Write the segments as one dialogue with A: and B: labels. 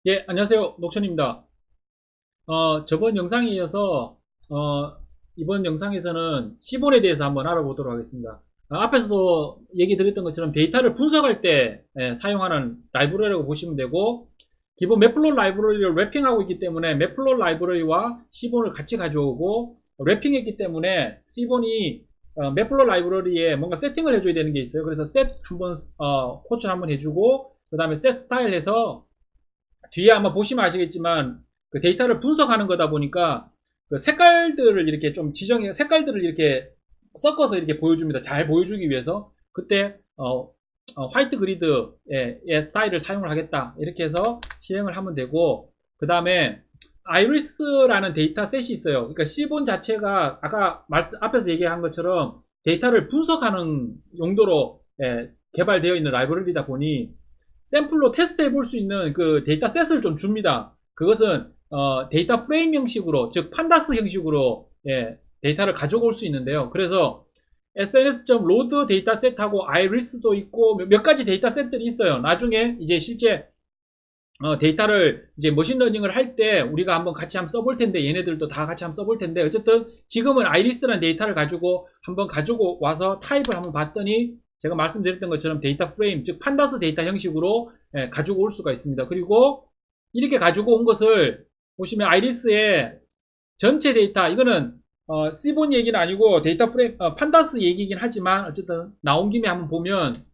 A: 예, 안녕하세요. 녹천입니다. 저번 영상에 이어서, 이번 영상에서는 시본에 대해서 한번 알아보도록 하겠습니다. 앞에서도 얘기 드렸던 것처럼 데이터를 분석할 때 사용하는 라이브러리라고 보시면 되고, 기본 맵플롯 라이브러리를 랩핑하고 있기 때문에 맵플롯 라이브러리와 시본을 같이 가져오고, 랩핑했기 때문에 시본이 맵플롯 라이브러리에 뭔가 세팅을 해줘야 되는 게 있어요. 그래서 셋 한번, 호출 한번 해주고, 그 다음에 셋 스타일 해서 뒤에 아마 보시면 아시겠지만 그 데이터를 분석하는 거다 보니까 그 색깔들을 이렇게 좀 지정해 색깔들을 이렇게 섞어서 이렇게 보여줍니다. 잘 보여주기 위해서 그때 화이트 그리드의 스타일을 사용을 하겠다 이렇게 해서 실행을 하면 되고, 그 다음에 아이리스라는 데이터 셋이 있어요. 그러니까 C본 자체가 아까 앞에서 얘기한 것처럼 데이터를 분석하는 용도로 개발되어 있는 라이브러리다 보니 샘플로 테스트해 볼 수 있는 그 데이터 셋을 좀 줍니다. 그것은 데이터 프레임 형식으로, 즉 판다스 형식으로 데이터를 가져올 수 있는데요. 그래서 sns.load 데이터셋하고 iris도 있고 몇 가지 데이터셋들이 있어요. 나중에 이제 실제 데이터를 이제 머신러닝을 할 때 우리가 한번 같이 한번 써볼 텐데, 얘네들도 다 같이 한번 써볼 텐데, 어쨌든 지금은 아이리스라는 데이터를 가지고 한번 가지고 와서 타입을 한번 봤더니 제가 말씀드렸던 것처럼 데이터 프레임, 즉 판다스 데이터 형식으로 가지고 올 수가 있습니다. 그리고 이렇게 가지고 온 것을 보시면 아이리스의 전체 데이터, 이거는 C본 얘기는 아니고 데이터 프레임, 판다스 얘기긴 하지만 어쨌든 나온 김에 한번 보면,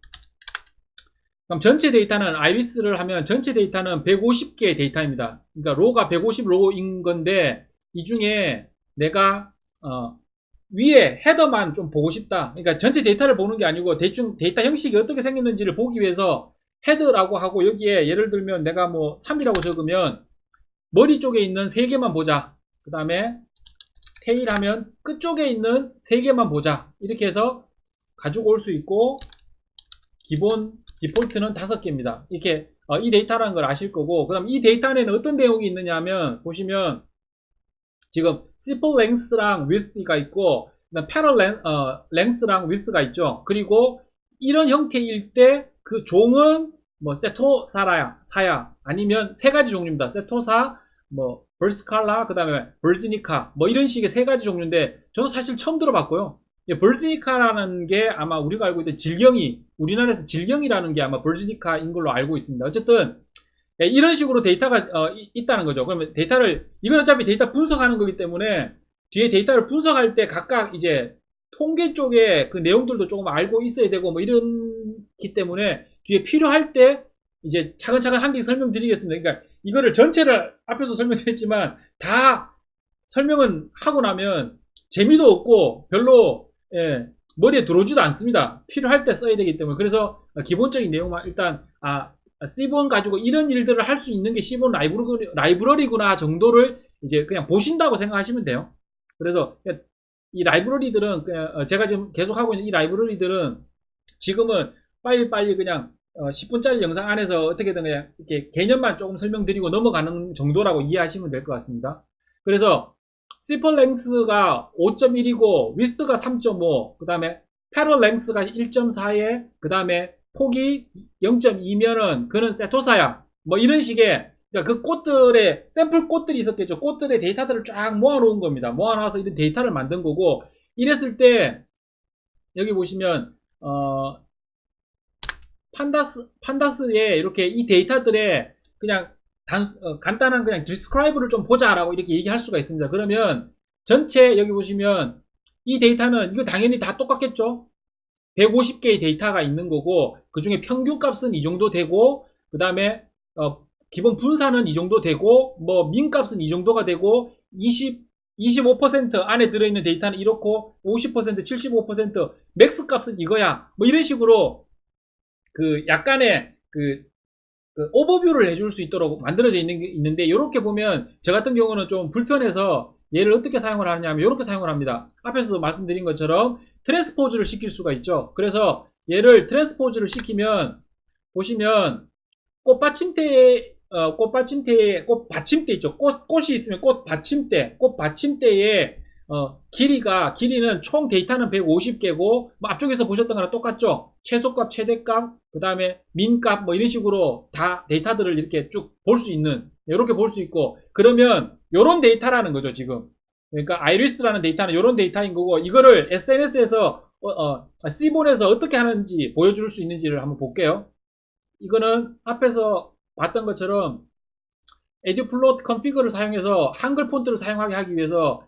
A: 그럼 전체 데이터는 아이리스를 하면 전체 데이터는 150개의 데이터입니다. 그러니까 로가 150 로인 건데 이 중에 내가 위에 헤더만 좀 보고 싶다. 그러니까 전체 데이터를 보는 게 아니고 대충 데이터 형식이 어떻게 생겼는지를 보기 위해서 헤드라고 하고, 여기에 예를 들면 내가 뭐 3이라고 적으면 머리 쪽에 있는 3개만 보자. 그 다음에 테일 하면 끝쪽에 있는 3개만 보자. 이렇게 해서 가지고 올 수 있고, 기본 디폴트는 5개입니다. 이렇게 이 데이터라는 걸 아실 거고, 그 다음 이 데이터 안에는 어떤 내용이 있느냐 하면 보시면 지금 simple length랑 width가 있고, 그다음 parallel length랑 width가 있죠. 그리고 이런 형태일 때 그 종은 뭐 세토사라야 사야, 아니면 세 가지 종류입니다. 세토사, 뭐 벌스칼라, 그 다음에 벌지니카, 뭐 이런 식의 세 가지 종류인데 저도 사실 처음 들어봤고요. 벌지니카라는 게 아마 우리가 알고 있던 질경이, 우리나라에서 질경이라는 게 아마 벌지니카인 걸로 알고 있습니다. 어쨌든 이런 식으로 데이터가 있다는 거죠. 그러면 데이터를, 이건 어차피 데이터 분석하는 거기 때문에 뒤에 데이터를 분석할 때 각각 이제 통계 쪽에 그 내용들도 조금 알고 있어야 되고 뭐 이렇기 때문에 뒤에 필요할 때 이제 차근차근 한 개 설명드리겠습니다. 그러니까 이거를 전체를 앞에도 설명드렸지만 다 설명은 하고 나면 재미도 없고 별로 머리에 들어오지도 않습니다. 필요할 때 써야 되기 때문에. 그래서 기본적인 내용만 일단 C본 가지고 이런 일들을 할 수 있는 게 C본 라이브러리구나 정도를 이제 그냥 보신다고 생각하시면 돼요. 그래서 이 라이브러리들은 제가 지금 계속 하고 있는 이 라이브러리들은 지금은 빨리빨리 그냥 10분짜리 영상 안에서 어떻게든 그냥 이렇게 개념만 조금 설명드리고 넘어가는 정도라고 이해하시면 될 것 같습니다. 그래서 simple length가 5.1이고 width가 3.5, 그 다음에 parallel length가 1.4에, 그 다음에 폭이 0.2면은 그는 세토사야. 뭐 이런 식의, 그러니까 그 꽃들의 샘플 꽃들이 있었겠죠. 꽃들의 데이터들을 쫙 모아놓은 겁니다. 모아놔서 이런 데이터를 만든 거고, 이랬을 때 여기 보시면 판다스에 이렇게 이 데이터들의 그냥 간단한 그냥 디스크라이브를 좀 보자라고 이렇게 얘기할 수가 있습니다. 그러면 전체 여기 보시면 이 데이터는 이거 당연히 다 똑같겠죠. 150개의 데이터가 있는 거고, 그 중에 평균 값은 이 정도 되고, 그 다음에 기본 분산은 이 정도 되고, 뭐 민 값은 이 정도가 되고, 25% 안에 들어있는 데이터는 이렇고, 50%, 75%, 맥스 값은 이거야. 뭐 이런 식으로 그 약간의 그 오버뷰를 해줄 수 있도록 만들어져 있는데, 이렇게 보면 저 같은 경우는 좀 불편해서 얘를 어떻게 사용을 하느냐 하면 이렇게 사용을 합니다. 앞에서도 말씀드린 것처럼 트랜스포즈를 시킬 수가 있죠. 그래서 얘를 트랜스포즈를 시키면 보시면 꽃받침대에 꽃받침대 있죠. 꽃이 있으면 꽃받침대에 길이는 총 데이터는 150개고, 뭐 앞쪽에서 보셨던 거랑 똑같죠? 최소값, 최대값, 그 다음에 민값, 뭐 이런 식으로 다 데이터들을 이렇게 쭉 볼 수 있는, 이렇게 볼 수 있고, 그러면 요런 데이터라는 거죠, 지금. 그러니까 아이리스라는 데이터는 요런 데이터인 거고, 이거를 SNS에서, C본에서 어떻게 하는지 보여줄 수 있는지를 한번 볼게요. 이거는 앞에서 봤던 것처럼 에듀플롯 컨피그를 사용해서 한글 폰트를 사용하게 하기 위해서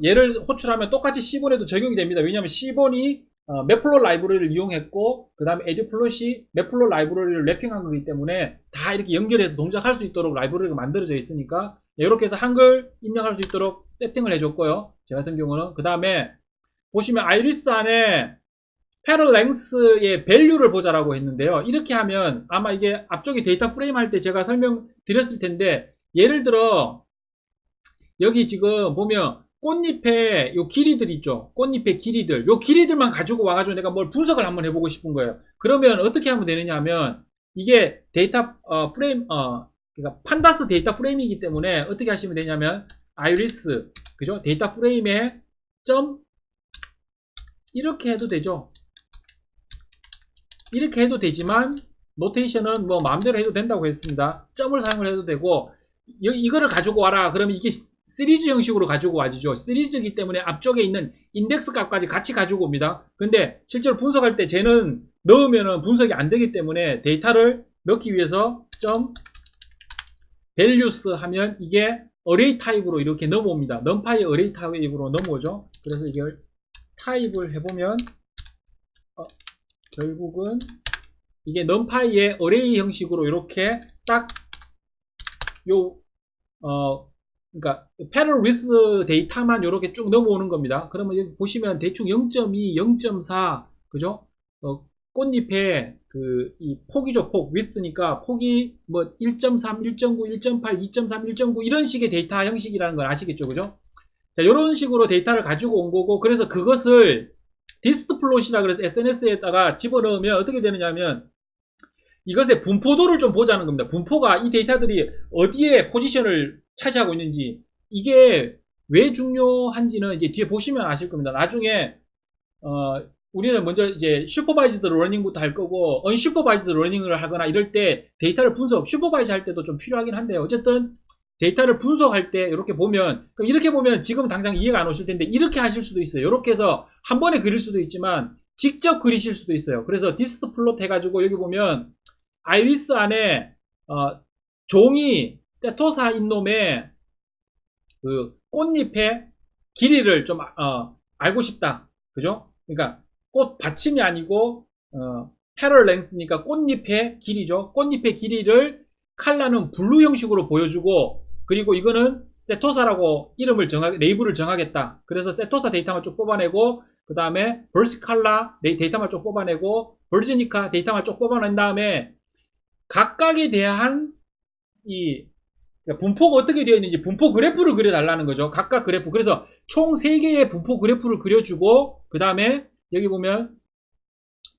A: 얘를 호출하면 똑같이 C본에도 적용이 됩니다. 왜냐하면 C본이 맵플롯 라이브러리를 이용했고 그 다음에 에듀플롯이 맵플롯 라이브러리를 랩핑한 거기 때문에 다 이렇게 연결해서 동작할 수 있도록 라이브러리가 만들어져 있으니까 이렇게 해서 한글 입력할 수 있도록 세팅을 해줬고요. 제 같은 경우는 그 다음에 보시면 아이리스 안에 패럴 랭스의 밸류를 보자라고 했는데요. 이렇게 하면 아마 이게 앞쪽에 데이터 프레임 할 때 제가 설명드렸을 텐데 예를 들어 여기 지금 보면 꽃잎의 요 길이들 있죠. 꽃잎의 길이들. 요 길이들만 가지고 와가지고 내가 뭘 분석을 한번 해보고 싶은 거예요. 그러면 어떻게 하면 되느냐 하면 이게 데이터 프레임 그러니까 판다스 데이터 프레임이기 때문에 어떻게 하시면 되냐면 아이리스 그죠? 데이터 프레임에 점 이렇게 해도 되죠. 이렇게 해도 되지만 노테이션은 뭐 마음대로 해도 된다고 했습니다. 점을 사용을 해도 되고 이거를 가지고 와라 그러면 이게 시리즈 형식으로 가지고 와지죠. 시리즈이기 때문에 앞쪽에 있는 인덱스 값까지 같이 가지고 옵니다. 근데 실제로 분석할 때 쟤는 넣으면은 분석이 안 되기 때문에 데이터를 넣기 위해서 점 values 하면 이게 어레이 타입으로 이렇게 넘어옵니다. numPy 어레이 타입으로 넘어오죠. 그래서 이걸 타입을 해보면 결국은 이게 numpy의 어레이 형식으로 이렇게 딱 그러니까 패럴 위스 데이터만 이렇게 쭉 넘어오는 겁니다. 그러면 여기 보시면 대충 0.2, 0.4 그죠? 꽃잎의 이 폭이죠. 폭 위스니까 폭이 뭐 1.3, 1.9, 1.8, 2.3, 1.9 이런 식의 데이터 형식이라는 걸 아시겠죠, 그죠? 자, 이런 식으로 데이터를 가지고 온 거고 그래서 그것을 디스플롯이라 그래서 SNS에다가 집어넣으면 어떻게 되느냐면 이것의 분포도를 좀 보자는 겁니다. 분포가 이 데이터들이 어디에 포지션을 차지하고 있는지 이게 왜 중요한지는 이제 뒤에 보시면 아실 겁니다. 나중에 우리는 먼저 이제 슈퍼바이즈드 러닝부터 할 거고 언슈퍼바이즈드 러닝을 하거나 이럴 때 데이터를 분석 슈퍼바이즈 할 때도 좀 필요하긴 한데요. 어쨌든 데이터를 분석할 때 이렇게 보면 그럼 이렇게 보면 지금 당장 이해가 안 오실 텐데 이렇게 하실 수도 있어요. 이렇게 해서 한 번에 그릴 수도 있지만 직접 그리실 수도 있어요. 그래서 디스트 플롯 해가지고 여기 보면 아이리스 안에 종이 세토사인 놈의 그 꽃잎의 길이를 좀 알고 싶다. 그죠? 그러니까 꽃 받침이 아니고 패럴 랭스니까 꽃잎의 길이죠. 꽃잎의 길이를 컬러는 블루 형식으로 보여주고 그리고 이거는 세토사라고 이름을 레이블을 정하겠다. 그래서 세토사 데이터만 쭉 뽑아내고 그 다음에 벌시칼라 데이터만 쭉 뽑아내고 버지니카 데이터만 쭉 뽑아낸 다음에 각각에 대한 분포가 어떻게 되어 있는지 분포 그래프를 그려달라는 거죠. 각각 그래프. 그래서 총 3개의 분포 그래프를 그려주고 그 다음에 여기 보면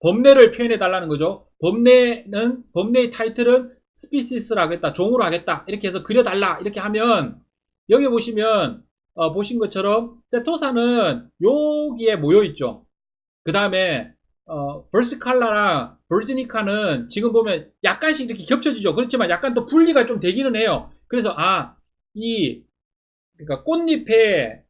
A: 범례를 표현해 달라는 거죠. 범례의 타이틀은 스피시스로 하겠다. 종으로 하겠다. 이렇게 해서 그려달라. 이렇게 하면 여기 보시면 보신 것처럼 세토사는 여기에 모여있죠. 그 다음에 벌시칼라랑 버지니카는 지금 보면 약간씩 이렇게 겹쳐지죠. 그렇지만 약간 또 분리가 좀 되기는 해요. 그래서 그러니까 꽃잎의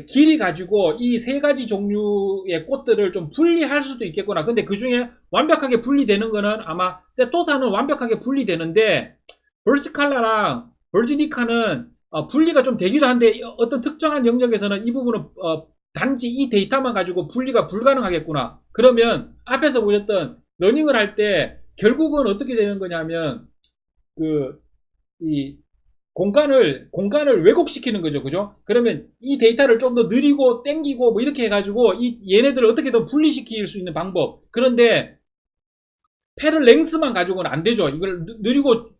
A: 길이 가지고 이 3가지 종류의 꽃들을 좀 분리할 수도 있겠구나. 근데 그 중에 완벽하게 분리되는 거는 아마 세토사는 완벽하게 분리되는데 벌시칼라랑 버지니카는 분리가 좀 되기도 한데 어떤 특정한 영역에서는 이 부분은 단지 이 데이터만 가지고 분리가 불가능하겠구나. 그러면 앞에서 보셨던 러닝을 할 때 결국은 어떻게 되는 거냐면 이 공간을 왜곡시키는 거죠. 그죠? 그러면 이 데이터를 좀 더 느리고 땡기고 뭐 이렇게 해가지고 얘네들을 어떻게든 분리시킬 수 있는 방법. 그런데 패럴 랭스만 가지고는 안 되죠. 이걸 느리고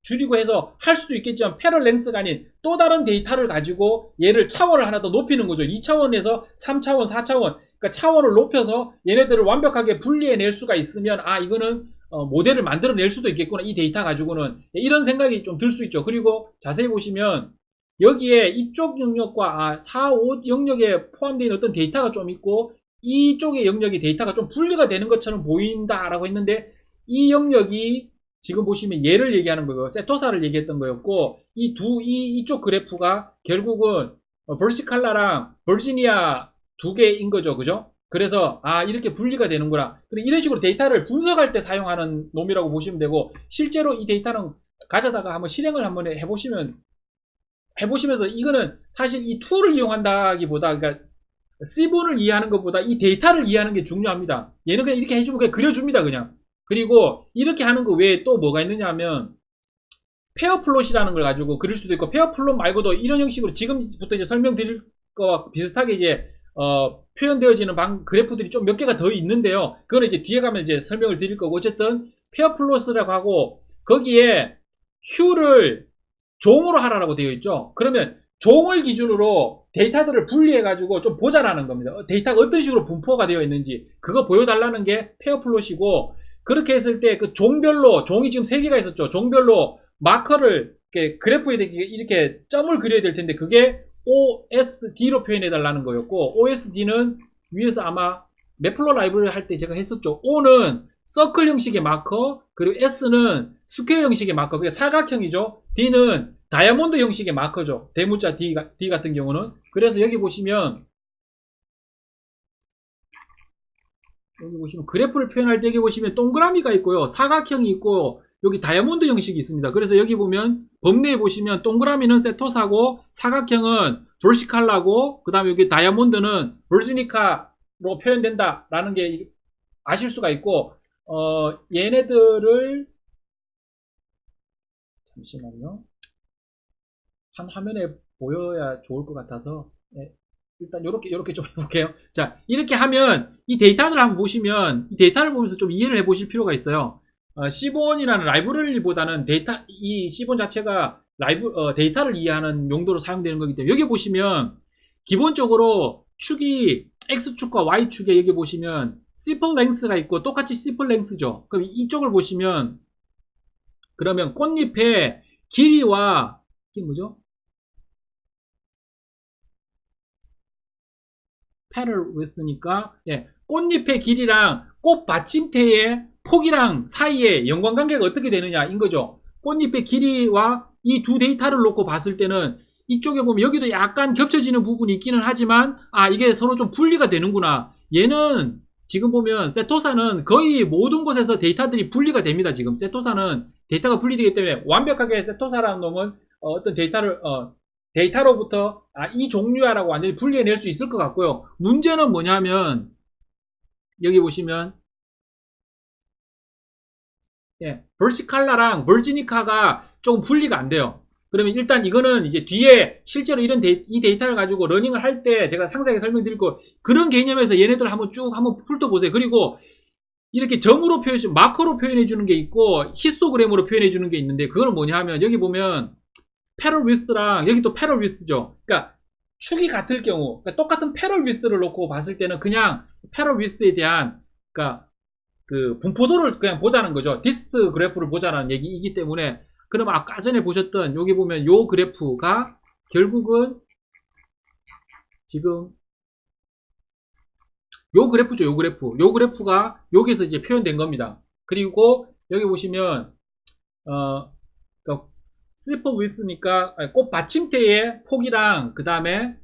A: 줄이고 해서 할 수도 있겠지만 패럴 랭스가 아닌 또 다른 데이터를 가지고 얘를 차원을 하나 더 높이는 거죠. 2차원에서 3차원, 4차원 그러니까 차원을 높여서 얘네들을 완벽하게 분리해낼 수가 있으면 이거는 모델을 만들어낼 수도 있겠구나. 이 데이터 가지고는 이런 생각이 좀 들 수 있죠. 그리고 자세히 보시면 여기에 이쪽 영역과 4, 5 영역에 포함되어 있는 어떤 데이터가 좀 있고 이쪽의 영역의 데이터가 좀 분리가 되는 것처럼 보인다라고 했는데 이 영역이 지금 보시면 얘를 얘기하는 거고요. 세토사를 얘기했던 거였고 이쪽 그래프가 결국은 벌시칼라랑 버지니아 두 개인 거죠. 그죠? 그래서 이렇게 분리가 되는구나. 이런 식으로 데이터를 분석할 때 사용하는 놈이라고 보시면 되고 실제로 이 데이터는 가져다가 한번 실행을 한번 해보시면서 이거는 사실 이 툴을 이용한다기보다 그러니까 C본을 이해하는 것보다 이 데이터를 이해하는 게 중요합니다. 얘는 그냥 이렇게 해주면 그냥 그려줍니다. 그냥. 그리고 이렇게 하는 거 외에 또 뭐가 있느냐 하면 페어플롯이라는 걸 가지고 그릴 수도 있고 페어플롯 말고도 이런 형식으로 지금부터 이제 설명드릴 거와 비슷하게 이제 표현되어지는 그래프들이 좀 몇 개가 더 있는데요. 그거는 이제 뒤에 가면 이제 설명을 드릴 거고 어쨌든 페어플롯이라고 하고 거기에 휴를 종으로 하라고 되어 있죠. 그러면 종을 기준으로 데이터들을 분리해가지고 좀 보자라는 겁니다. 데이터가 어떤 식으로 분포가 되어 있는지 그거 보여달라는 게 페어플롯이고 그렇게 했을 때 그 종별로 종이 지금 3개가 있었죠. 종별로 마커를 그래프에 이렇게 점을 그려야 될 텐데 그게 OSD로 표현해 달라는 거였고 OSD는 위에서 아마 맵플로 라이브를 할 때 제가 했었죠. O는 서클 형식의 마커 그리고 S는 스퀘어 형식의 마커 그게 사각형이죠. D는 다이아몬드 형식의 마커죠. 대문자 D 같은 경우는 그래서 여기 보시면 그래프를 표현할 때 여기 보시면 동그라미가 있고요. 사각형이 있고 여기 다이아몬드 형식이 있습니다. 그래서 여기 보면 범내에 보시면 동그라미는 세토사고 사각형은 돌시칼라고 그 다음에 여기 다이아몬드는 버지니카로 표현된다라는 게 아실 수가 있고 얘네들을 잠시만요. 한 화면에 보여야 좋을 것 같아서 일단 요렇게 좀 해볼게요. 자, 이렇게 하면 이 데이터를 한번 보시면 이 데이터를 보면서 좀 이해를 해보실 필요가 있어요. C본이라는 라이브러리보다는 이 C본 자체가 데이터를 이해하는 용도로 사용되는 거기 때문에 여기 보시면 기본적으로 축이 X축과 Y축에 여기 보시면 시플 랭스가 있고 똑같이 시플 랭스죠. 그럼 이쪽을 보시면 그러면 꽃잎의 길이와 이게 뭐죠? petal width니까 꽃잎의 길이랑 꽃 받침대의 폭이랑 사이에 연관관계가 어떻게 되느냐인 거죠. 꽃잎의 길이와 이 두 데이터를 놓고 봤을 때는 이쪽에 보면 여기도 약간 겹쳐지는 부분이 있기는 하지만 이게 서로 좀 분리가 되는구나. 얘는 지금 보면 세토사는 거의 모든 곳에서 데이터들이 분리가 됩니다. 지금 세토사는 데이터가 분리되기 때문에 완벽하게 세토사라는 놈은 어떤 데이터로부터 이 종류야라고 완전히 분리해낼 수 있을 것 같고요. 문제는 뭐냐면 여기 보시면 벌시칼라랑 버지니카가 조금 분리가 안 돼요. 그러면 일단 이거는 이제 뒤에 실제로 이 데이터를 가지고 러닝을 할 때 제가 상세하게 설명드릴 거 그런 개념에서 얘네들 한번 훑어보세요. 그리고 이렇게 점으로 마커로 표현해 주는 게 있고 히스토그램으로 표현해 주는 게 있는데 그거는 뭐냐 하면 여기 보면 패럴 위스랑 여기 또 패럴 위스죠. 그러니까 축이 같을 경우 그러니까 똑같은 패럴 위스를 놓고 봤을 때는 그냥 패럴 위스에 대한 그러니까 그 분포도를 그냥 보자는 거죠. 디스트 그래프를 보자는 얘기이기 때문에 그러면 아까 전에 보셨던 여기 보면 요 그래프가 결국은 지금 요 그래프죠. 요 그래프가 여기서 이제 표현된 겁니다. 그리고 여기 보시면 그러니까 슬리퍼 위스니까 꽃 받침대의 폭이랑 그 다음에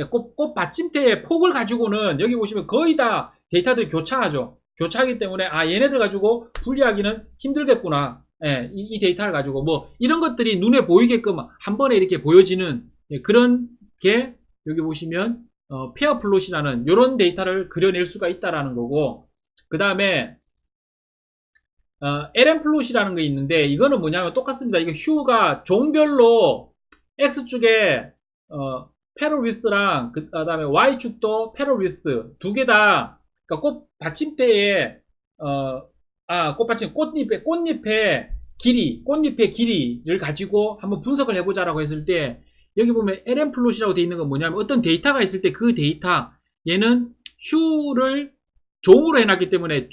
A: 꽃 받침대의 폭을 가지고는 여기 보시면 거의 다 데이터들이 교차하죠. 교차하기 때문에 얘네들 가지고 분리하기는 힘들겠구나. 이 데이터를 가지고 뭐 이런 것들이 눈에 보이게끔 한 번에 이렇게 보여지는 그런 게 여기 보시면 페어플롯이라는 이런 데이터를 그려낼 수가 있다라는 거고 그 다음에 LM플롯이라는 게 있는데 이거는 뭐냐면 똑같습니다. 이거 휴가 종별로 X축에 패럴 위스랑 그 다음에 Y축도 패럴 위스 두 개 다 그러니까 꽃 받침대에 꽃잎의 길이를 가지고 한번 분석을 해보자라고 했을 때 여기 보면 LM플롯이라고 되어 있는 건 뭐냐면 어떤 데이터가 있을 때 그 데이터 얘는 휴를 종으로 해놨기 때문에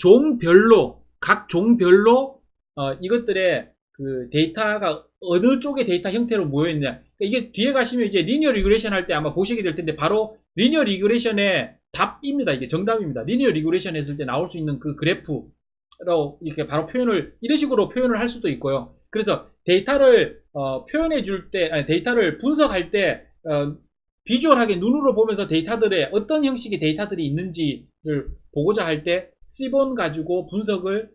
A: 각 종별로 이것들의 그 데이터가 어느 쪽의 데이터 형태로 모여있냐. 그러니까 이게 뒤에 가시면 이제 리니어 리그레이션 할 때 아마 보시게 될 텐데 바로 리니어 리그레이션의 답입니다. 이게 정답입니다. 리니어 리그레이션 했을 때 나올 수 있는 그 그래프로 이렇게 바로 이런 식으로 표현을 할 수도 있고요. 그래서 데이터를 표현해 줄 때, 아니, 데이터를 분석할 때 비주얼하게 눈으로 보면서 데이터들의 어떤 형식의 데이터들이 있는지를 보고자 할 때 C본 가지고 분석을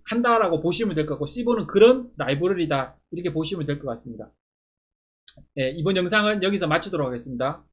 A: 한다라고 보시면 될 것 같고, C본은 그런 라이브러리다 이렇게 보시면 될 것 같습니다. 이번 영상은 여기서 마치도록 하겠습니다.